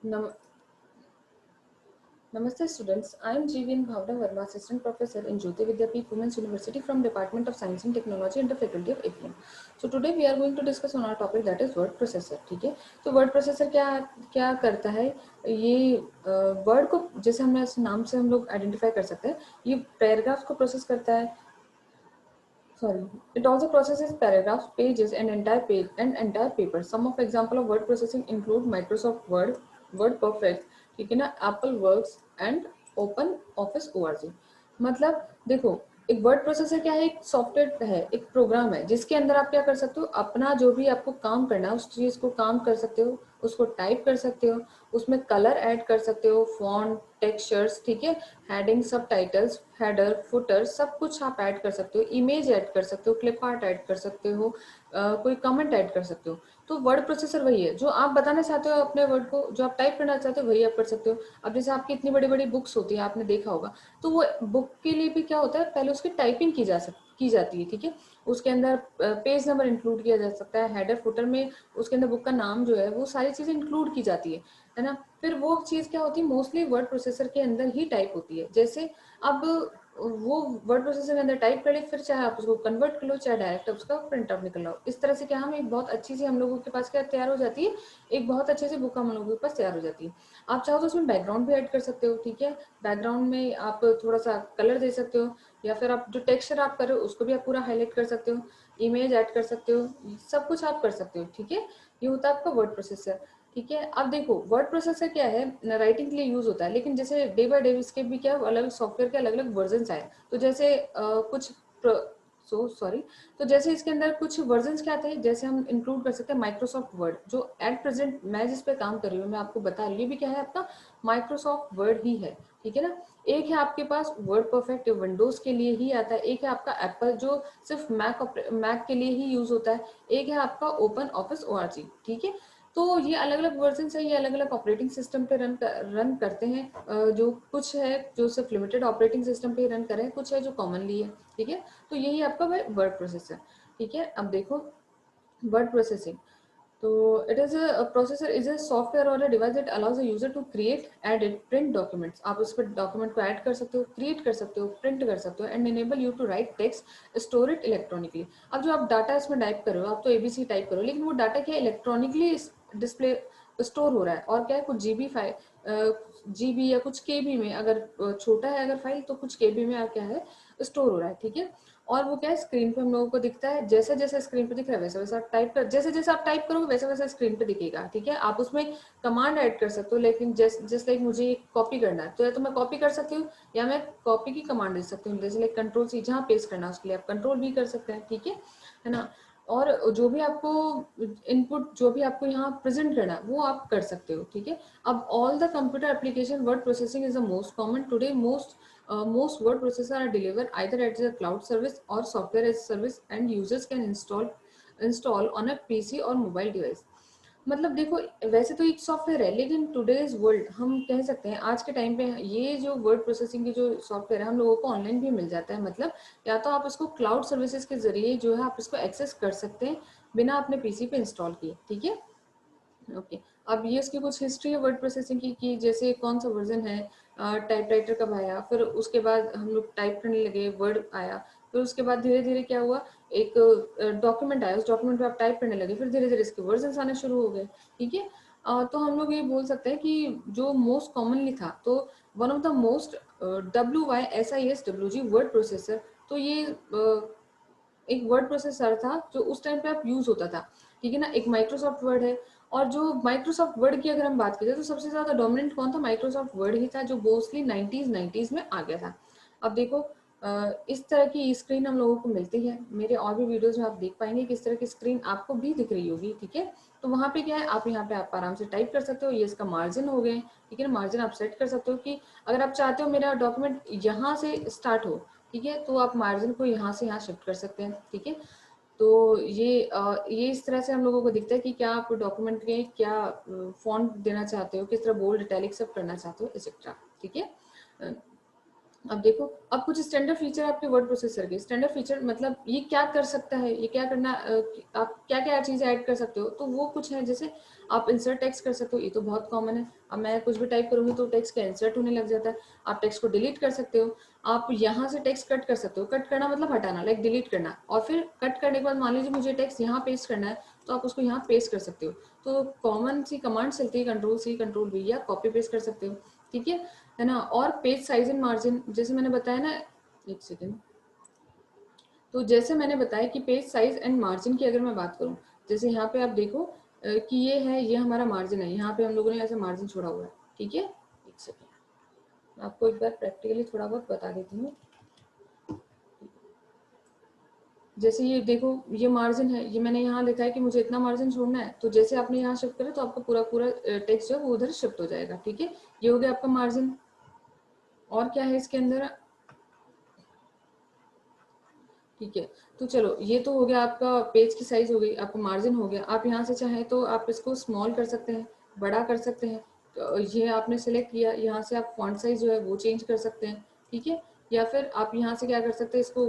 Nam- Namaste students, I am GVN Bhavna Verma, Assistant Professor in Jyoti Vidyapeeth Women's University from Department of Science and Technology and the Faculty of APM. So today we are going to discuss on our topic that is word processor. ठीक है, तो word processor क्या क्या करता है? ये word को जैसे हमने इस नाम से हम लोग आइडेंटिफाई कर सकते हैं, ये पैराग्राफ को प्रोसेस करता है. Sorry, it also processes paragraphs, pages, and entire paper. Some of example of word processing include Microsoft Word, Word Perfect, ठीक है ना, Apple Works and Open Office ORG. मतलब देखो, एक वर्ड प्रोसेसर क्या है? एक सॉफ्टवेयर है, एक प्रोग्राम है जिसके अंदर आप क्या कर सकते हो, अपना जो भी आपको काम करना है उस चीज को काम कर सकते हो, उसको टाइप कर सकते हो, उसमें कलर ऐड कर सकते हो, फॉन्ट, टेक्सचर्स, ठीक है, हेडिंग, सब टाइटल्स, हेडर, फुटर, सब कुछ आप ऐड कर सकते हो, इमेज ऐड कर सकते हो, क्लिप आर्ट ऐड कर सकते हो, कोई कमेंट ऐड कर सकते हो. तो वर्ड प्रोसेसर वही है, जो आप बताना चाहते हो अपने वर्ड को, जो आप टाइप करना चाहते हो वही आप कर सकते हो. अब जैसे आपकी इतनी बड़ी बड़ी बुक्स होती है, आपने देखा होगा, तो वो बुक के लिए भी क्या होता है, पहले उसकी टाइपिंग की जाती है, ठीक है. उसके अंदर पेज नंबर इंक्लूड किया जा सकता है, हेडर फुटर में उसके अंदर बुक का नाम जो है वो सारी चीजें इंक्लूड की जाती है ना. फिर वो चीज क्या होती है, मोस्टली वर्ड प्रोसेसर के अंदर ही टाइप होती है. जैसे अब वो वर्ड प्रोसेसर के अंदर टाइप कर ले, फिर चाहे आप उसको कन्वर्ट कर लो, चाहे डायरेक्ट उसका प्रिंट आउट निकल लो. इस तरह से क्या हम एक बहुत अच्छी सी हम लोगों के पास क्या तैयार हो जाती है, एक बहुत अच्छे से बुक हम लोगों के पास तैयार हो जाती है. आप चाहो तो उसमें बैकग्राउंड भी ऐड कर सकते हो, ठीक है. बैकग्राउंड में आप थोड़ा सा कलर दे सकते हो, या फिर आप जो टेक्सचर आप कर रहे हो उसको भी आप पूरा हाईलाइट कर सकते हो, इमेज ऐड कर सकते हो, सब कुछ आप कर सकते हो, ठीक है. ये होता है आपका वर्ड प्रोसेसर, ठीक है. अब देखो, वर्ड प्रोसेसर क्या है, राइटिंग के लिए यूज होता है, लेकिन जैसे डे बाय डे इसके भी क्या अलग सॉफ्टवेयर के अलग अलग वर्जन आए. तो जैसे कुछ सो सॉरी, तो जैसे इसके अंदर कुछ वर्जन क्या थे, जैसे हम इंक्लूड कर सकते हैं माइक्रोसॉफ्ट वर्ड, जो एट प्रेजेंट मैं जिस पे काम कर रही हूँ, मैं आपको बता रही हूँ, ये भी क्या है, आपका माइक्रोसॉफ्ट वर्ड ही है, ठीक है ना. एक है आपके पास वर्ड परफेक्ट, विंडोज के लिए ही आता है. एक है आपका एप्पल, जो सिर्फ मैक के लिए ही यूज होता है. एक है आपका ओपन ऑफिस ओआरजी, ठीक है. तो ये अलग अलग वर्जन है, ये अलग अलग ऑपरेटिंग सिस्टम पे रन करते हैं. जो कुछ है जो सिर्फ लिमिटेड ऑपरेटिंग सिस्टम पे रन करे, कुछ है जो कॉमनली है, ठीक है. तो यही आपका वर्ड प्रोसेसर, ठीक है. अब देखो, वर्ड प्रोसेसिंग, तो it is a processor is a software और a device that allows a user to create, edit, print documents. आप उस पर डॉक्यूमेंट को ऐड कर सकते हो, क्रिएट कर सकते हो, प्रिंट कर सकते हो, and enable you to write text, store it electronically. अब जो आप डाटा इसमें टाइप कर रहे हो, आप तो एबीसी टाइप करो, लेकिन वो डाटा क्या इलेक्ट्रॉनिकली डिस्प्ले स्टोर हो रहा है, और क्या है, कुछ जीबी फाइल, जीबी या कुछ केबी में, अगर छोटा है अगर फाइल, तो कुछ केबी में क्या है, स्टोर हो रहा है, ठीक है. और वो क्या है, स्क्रीन पे हम लोगों को दिखता है, जैसे जैसे स्क्रीन पे दिख रहा है वैसे वैसे आप टाइप कर, जैसे जैसे आप टाइप करोगे वैसे वैसे स्क्रीन पे दिखेगा, ठीक है. आप उसमें कमांड ऐड कर सकते हो, लेकिन जैसे लाइक मुझे कॉपी करना है, तो या तो मैं कॉपी कर सकती हूँ, या मैं कॉपी की कमांड दे सकती हूँ, जैसे लाइक कंट्रोल सी, जहाँ पेस्ट करना है उसके लिए आप कंट्रोल भी कर सकते हैं, ठीक है ना. और जो भी आपको इनपुट, जो भी आपको यहाँ प्रेजेंट करना है, वो आप कर सकते हो, ठीक है. अब all the computer application word processing is the most common today. Most word processors are delivered either as a cloud service or software as a service, and users can install on a PC or mobile device. मतलब देखो, वैसे तो एक software है, लेकिन today's world हम कह सकते हैं, आज के टाइम पे ये जो वर्ड प्रोसेसिंग की जो सॉफ्टवेयर है, हम लोगों को ऑनलाइन भी मिल जाता है. मतलब या तो आप इसको क्लाउड सर्विसेज के जरिए जो है आप इसको एक्सेस कर सकते हैं, बिना अपने पीसी पे इंस्टॉल किए, ठीक है. ओके. अब ये इसकी कुछ हिस्ट्री है वर्ड प्रोसेसिंग की, कि जैसे कौन सा वर्जन है, टाइपराइटर कब आया, फिर उसके बाद हम लोग टाइप करने लगे, वर्ड आया, फिर उसके बाद धीरे धीरे क्या हुआ, एक डॉक्यूमेंट आया, उस डॉक्यूमेंट पे आप टाइप करने लगे, फिर धीरे धीरे इसके वर्जन आने शुरू हो गए, ठीक है. तो हम लोग ये बोल सकते हैं कि जो मोस्ट कॉमनली था, तो one of the most WYSISWG word processor, तो ये एक वर्ड प्रोसेसर था जो उस टाइम पे आप यूज होता था, ठीक है ना. एक माइक्रोसॉफ्ट वर्ड है, और जो माइक्रोसॉफ्ट वर्ड की अगर हम बात करें, तो सबसे ज्यादा डोमिनेंट कौन था, माइक्रोसॉफ्ट वर्ड ही था, जो मोस्टली 90s में आ गया था. अब देखो, इस तरह की स्क्रीन हम लोगों को मिलती है, मेरे और भी वीडियोस में आप देख पाएंगे कि इस तरह की स्क्रीन आपको भी दिख रही होगी, ठीक है. तो वहाँ पे क्या है, आप यहाँ पे आप आराम से टाइप कर सकते हो, ये इसका मार्जिन हो गए, ठीक है ना. मार्जिन आप सेट कर सकते हो कि अगर आप चाहते हो मेरा डॉक्यूमेंट यहाँ से स्टार्ट हो, ठीक है, तो आप मार्जिन को यहाँ से यहाँ शिफ्ट कर सकते हैं, ठीक है. तो ये इस तरह से हम लोगों को दिखता है कि क्या आप डॉक्यूमेंट के क्या फॉन्ट देना चाहते हो, किस तरह बोल्ड, इटैलिक सब करना चाहते हो, एक्सेट्रा, ठीक है. अब देखो, अब कुछ स्टैंडर्ड फीचर आपके वर्ड प्रोसेसर के। स्टैंडर्ड फीचर मतलब ये क्या कर सकता है, ये क्या करना, आप क्या क्या चीज़ें ऐड कर सकते हो, तो वो कुछ है। जैसे आप इंसर्ट टेक्स्ट कर सकते हो, ये तो बहुत कॉमन है। अब मैं कुछ भी टाइप करूंगी तो टेक्स्ट का इंसर्ट होने लग जाता है। आप टेक्स्ट को डिलीट कर सकते हो। आप यहाँ से टेक्स्ट कट कर सकते हो। कट करना मतलब हटाना, लाइक डिलीट करना। और फिर कट करने के बाद मान लीजिए मुझे टेक्स्ट यहाँ पेस्ट करना है, तो आप उसको यहाँ पेस्ट कर सकते हो। तो कॉमन सी कमांड चलती है, कंट्रोल सी कंट्रोल वी, या कॉपी पेस्ट कर सकते हो। ठीक है ना। और पेज साइज एंड मार्जिन, जैसे मैंने बताया ना, एक सेकेंड। तो जैसे मैंने बताया कि पेज साइज एंड मार्जिन की अगर मैं बात करूं, जैसे यहाँ पे आप देखो कि ये है, ये हमारा मार्जिन है। यहाँ पे हम लोगों ने ऐसे मार्जिन छोड़ा हुआ है। ठीक है, एक सेकेंड, मैं आपको एक बार प्रैक्टिकली थोड़ा बहुत बता देती हूँ। जैसे ये देखो, ये मार्जिन है, ये मैंने यहाँ लिखा है कि मुझे इतना मार्जिन छोड़ना है। तो जैसे आपने यहाँ शिफ्ट करा तो आपका पूरा पूरा टेक्स्ट जो है वो उधर शिफ्ट हो जाएगा। ठीक है, ये हो गया आपका मार्जिन। और क्या है इसके अंदर, ठीक है। तो चलो, ये तो हो गया आपका पेज की साइज हो गई, आपका मार्जिन हो गया। आप यहाँ से चाहें तो आप इसको स्मॉल कर सकते हैं, बड़ा कर सकते हैं। तो ये आपने सेलेक्ट किया, यहाँ से आप फॉन्ट साइज जो है वो चेंज कर सकते हैं। ठीक है, या फिर आप यहाँ से क्या कर सकते हैं, इसको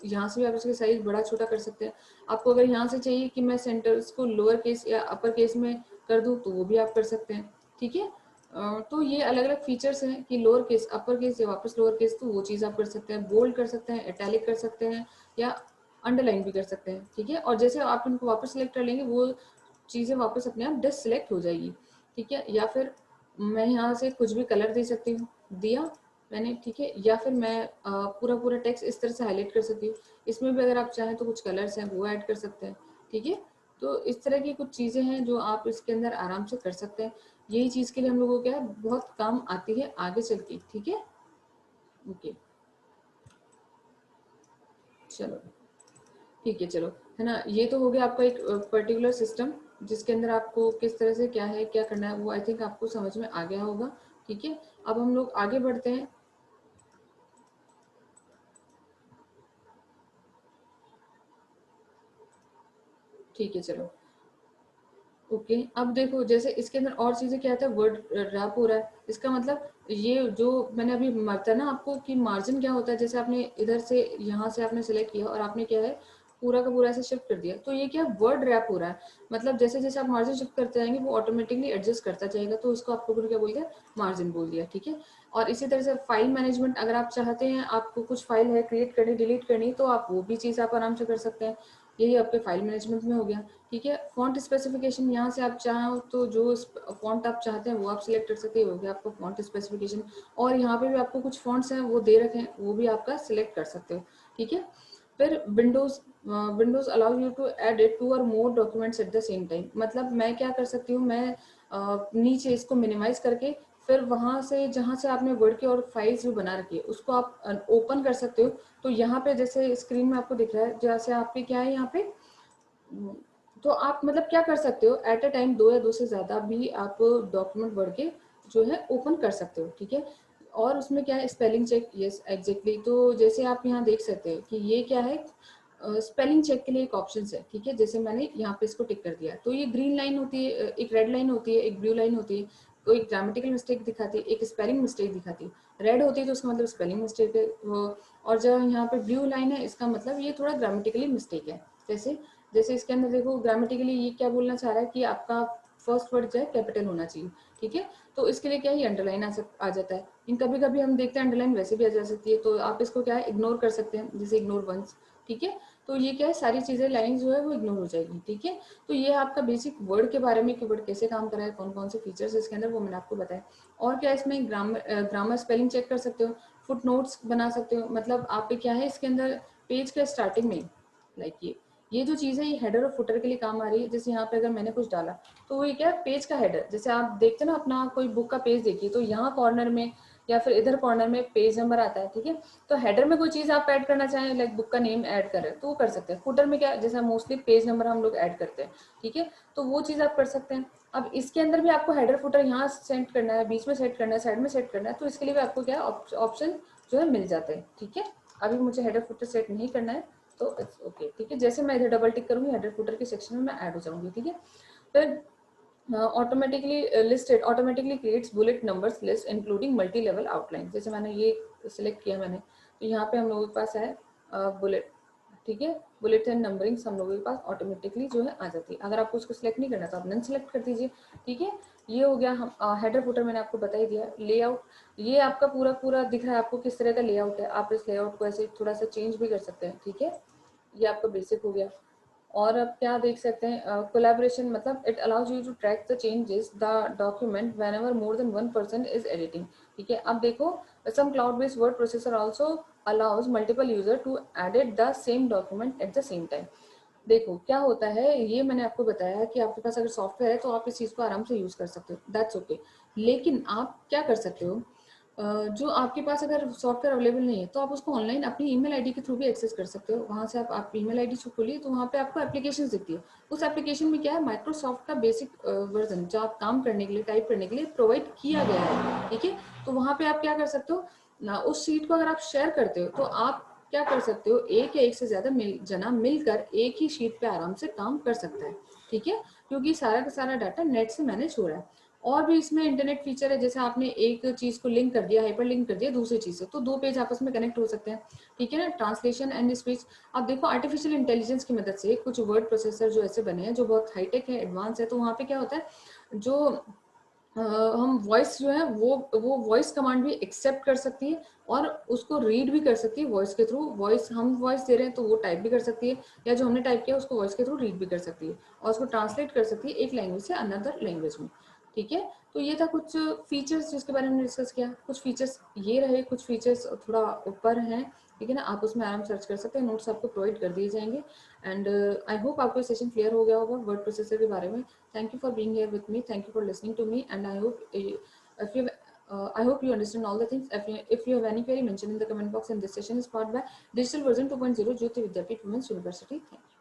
यहाँ से भी आप इसकी साइज बड़ा छोटा कर सकते हैं। आपको अगर यहाँ से चाहिए कि मैं सेंटर इसको लोअर केस या अपर केस में कर दूँ, तो वो भी आप कर सकते हैं। ठीक है, तो ये अलग अलग फीचर्स हैं कि लोअर केस, अपर केस या वापस लोअर केस, तो वो चीज़ आप कर सकते हैं। बोल्ड कर सकते हैं, इटैलिक कर सकते हैं, या अंडरलाइन भी कर सकते हैं। ठीक है, और जैसे आप इनको वापस सेलेक्ट कर लेंगे, वो चीज़ें वापस अपने आप डिससेलेक्ट हो जाएगी। ठीक है, या फिर मैं यहाँ से कुछ भी कलर दे सकती हूँ, दिया मैंने। ठीक है, या फिर मैं पूरा पूरा टेक्स्ट इस तरह से हाईलाइट कर सकती हूँ। इसमें भी अगर आप चाहें तो कुछ कलर्स हैं वो ऐड कर सकते हैं। ठीक है, तो इस तरह की कुछ चीज़ें हैं जो आप इसके अंदर आराम से कर सकते हैं। यही चीज़ के लिए हम लोगों को क्या है, बहुत काम आती है आगे चल के। ठीक है, ओके, चलो ठीक है, चलो, है ना। ये तो हो गया आपका एक पर्टिकुलर सिस्टम, जिसके अंदर आपको किस तरह से क्या है, क्या करना है, वो आई थिंक आपको समझ में आ गया होगा। ठीक है, अब हम लोग आगे बढ़ते हैं। ठीक है, चलो, ओके। अब देखो, जैसे इसके अंदर और चीजें क्या था, वर्ड रैप हो रहा है। इसका मतलब ये जो मैंने अभी बताया ना आपको कि मार्जिन क्या होता है, जैसे आपने इधर से यहाँ से आपने सेलेक्ट किया और आपने क्या है, पूरा का पूरा ऐसे शिफ्ट कर दिया, तो ये क्या वर्ड रैप हो रहा है। मतलब जैसे जैसे आप मार्जिन शिफ्ट करते जाएंगे वो ऑटोमेटिकली एडजस्ट करता जाएगा, तो इसको आपको क्या बोल दिया, मार्जिन बोल दिया। ठीक है, और इसी तरह से फाइल मैनेजमेंट, अगर आप चाहते हैं आपको कुछ फाइल है क्रिएट करनी, डिलीट करनी, तो आप वो भी चीज़ आप आराम से कर सकते हैं। यही आपके फाइल मैनेजमेंट में हो गया। ठीक है, फॉन्ट स्पेसिफिकेशन, यहाँ से आप चाहो तो जो फॉन्ट आप चाहते हैं वो आप सिलेक्ट कर सकते हैं, हो गया आपका फॉन्ट स्पेसिफिकेशन। और यहाँ पे भी आपको कुछ फॉन्ट्स हैं वो दे रखे हैं, वो भी आपका सिलेक्ट कर सकते हो। ठीक है, फिर windows allow you to edit two और more documents at the same time. मतलब मैं क्या कर सकती हूँ, मैं नीचे इसको मिनिमाइज करके फिर वहां से जहां से आपने वर्ड की और फाइल्स जो बना रखी है उसको आप ओपन कर सकते हो। तो यहाँ पे जैसे स्क्रीन में आपको दिख रहा है, जैसे आपके क्या है यहाँ पे, तो आप मतलब क्या कर सकते हो, एट अ टाइम दो या दो से ज्यादा भी आप डॉक्यूमेंट वर्ड के जो है ओपन कर सकते हो। ठीक है, और उसमें क्या है, स्पेलिंग चेक, यस एग्जैक्टली। तो जैसे आप यहाँ देख सकते हैं कि ये क्या है, स्पेलिंग चेक के लिए एक ऑप्शन है। ठीक है, जैसे मैंने यहाँ पे इसको टिक कर दिया, तो ये ग्रीन लाइन होती है, एक रेड लाइन होती है, एक ब्लू लाइन होती है। तो एक ग्रामेटिकल मिस्टेक दिखाती है, एक स्पेलिंग मिस्टेक दिखाती है। रेड होती है तो उसका मतलब स्पेलिंग मिस्टेक है और जब यहाँ पे ब्लू लाइन है इसका मतलब ये थोड़ा ग्रामेटिकली मिस्टेक है। जैसे जैसे इसके अंदर देखो, ग्रामेटिकली ये क्या बोलना चाह रहा है कि आपका फर्स्ट वर्ड जो है कैपिटल होना चाहिए। ठीक है, तो इसके लिए क्या है, अंडरलाइन आ जाता है। इन कभी कभी हम देखते हैं अंडरलाइन वैसे भी आ जा सकती है, तो आप इसको क्या है, इग्नोर कर सकते हैं, जैसे इग्नोर वंस। ठीक है, तो ये क्या है, सारी चीजें लाइन जो है वो इग्नोर हो जाएगी। ठीक है, तो ये आपका बेसिक वर्ड के बारे में कि वर्ड कैसे काम कर रहा है, कौन कौन से फीचर्स इसके अंदर, वो मैंने आपको बताया। और क्या इसमें ग्रामर स्पेलिंग चेक कर सकते हो, फुट नोट्स बना सकते हो। मतलब आप पे क्या है इसके अंदर, पेज के स्टार्टिंग में, लाइक ये जो चीज़ है ये हेडर और फुटर के लिए काम आ रही है। जैसे यहाँ पे अगर मैंने कुछ डाला तो ये क्या है, पेज का हेडर। जैसे आप देखते हैं ना अपना कोई बुक का पेज देखिए, तो यहाँ कॉर्नर में या फिर इधर कॉर्नर में पेज नंबर आता है। ठीक है, तो हेडर में कोई चीज़ आप ऐड करना चाहें, लाइक बुक का नेम ऐड करें तो वो कर सकते हैं। फुटर में क्या, जैसे मोस्टली पेज नंबर हम लोग ऐड करते हैं। ठीक है, तो वो चीज़ आप कर सकते हैं। अब इसके अंदर भी आपको हेडर फुटर यहाँ सेट करना है, बीच में सेट करना है, साइड में सेट करना है, तो इसके लिए भी आपको क्या ऑप्शन जो है मिल जाते हैं। ठीक है, अभी मुझे हेडर फुटर सेट नहीं करना है, तो इट्स ओके। ठीक है, जैसे मैं इधर डबल टिक करूंगी हेडर फुटर के सेक्शन में मैं ऐड हो जाऊंगी। ठीक है, फिर automatically creates bullet numbers list including multi level outline. जैसे मैंने ये सिलेक्ट किया मैंने, तो यहाँ पे हम लोगों के पास है बुलेट, ठीक है, बुलेट एंड नंबरिंग्स हम लोगों के पास ऑटोमेटिकली जो है आ जाती है। अगर आपको उसको सिलेक्ट नहीं करना तो आप नन सिलेक्ट कर दीजिए, ठीक है। ये हो गया। हम हेडर फुटर मैंने आपको बता ही दिया। लेआउट, ये आपका पूरा पूरा दिख रहा है आपको किस तरह का लेआउट है। आप इस लेआउट को ऐसे थोड़ा सा चेंज भी कर सकते हैं, ठीक है। ये आपका बेसिक हो गया। और अब क्या देख सकते हैं, कोलैबोरेशन मतलब it allows you to track the changes the document whenever more than one person is editing, ठीक है। अब देखो, some cloud based word processor also allows multiple user to edit the same document at the same time. देखो क्या होता है, ये मैंने आपको बताया है कि आपके पास अगर सॉफ्टवेयर है तो आप इस चीज़ को आराम से यूज़ कर सकते हो, दैट्स ओके। लेकिन आप क्या कर सकते हो, जो आपके पास अगर सॉफ्टवेयर अवेलेबल नहीं है तो आप उसको ऑनलाइन अपनी ईमेल आईडी के थ्रू भी एक्सेस कर सकते हो। वहाँ से आप ईमेल आईडी से खोलिए तो वहाँ पे आपको एप्लीकेशन दिखती है। उस एप्लीकेशन में क्या है, माइक्रोसॉफ्ट का बेसिक वर्जन जो आप काम करने के लिए, टाइप करने के लिए प्रोवाइड किया गया है, ठीक है। तो वहाँ पे आप क्या कर सकते हो ना, उस शीट को अगर आप शेयर करते हो तो आप क्या कर सकते हो, एक या एक से ज्यादा जना मिलकर एक ही शीट पे आराम से काम कर सकता है, ठीक है। क्योंकि सारा का सारा डाटा नेट से मैनेज हो रहा है। और भी इसमें इंटरनेट फीचर है, जैसे आपने एक चीज को लिंक कर दिया, हाइपर लिंक कर दिया दूसरी चीज से, तो दो पेज आपस में कनेक्ट हो सकते हैं, ठीक है ना। ट्रांसलेशन एंड स्पीच, अब देखो आर्टिफिशियल इंटेलिजेंस की मदद से कुछ वर्ड प्रोसेसर जो ऐसे बने हैं जो बहुत हाईटेक है, एडवांस है, तो वहाँ पे क्या होता है, जो हम वॉइस जो है वो वॉइस कमांड भी एक्सेप्ट कर सकती है और उसको रीड भी कर सकती है वॉइस के थ्रू। वॉइस, हम वॉइस दे रहे हैं तो वो टाइप भी कर सकती है, या जो हमने टाइप किया उसको वॉइस के थ्रू रीड भी कर सकती है, और उसको ट्रांसलेट कर सकती है एक लैंग्वेज से अनदर लैंग्वेज में, ठीक है। तो ये था कुछ फीचर्स जिसके बारे में डिस्कस किया। कुछ फीचर्स ये रहे, कुछ फीचर्स थोड़ा ऊपर हैं, ठीक है ना। आप उसमें आराम सर्च कर सकते हैं, नोट्स आपको प्रोवाइड कर दिए जाएंगे। एंड आई होप आपको सेशन क्लियर हो गया होगा वर्ड प्रोसेसर के बारे में। Thank you for being here with me. Thank you for listening to me. And I hope if you I hope you understand all the things. If you have any query, mention in the comment box. And this session is powered by Digital Version 2.0 Jyoti Vidyapeeth Women's University. Thank you.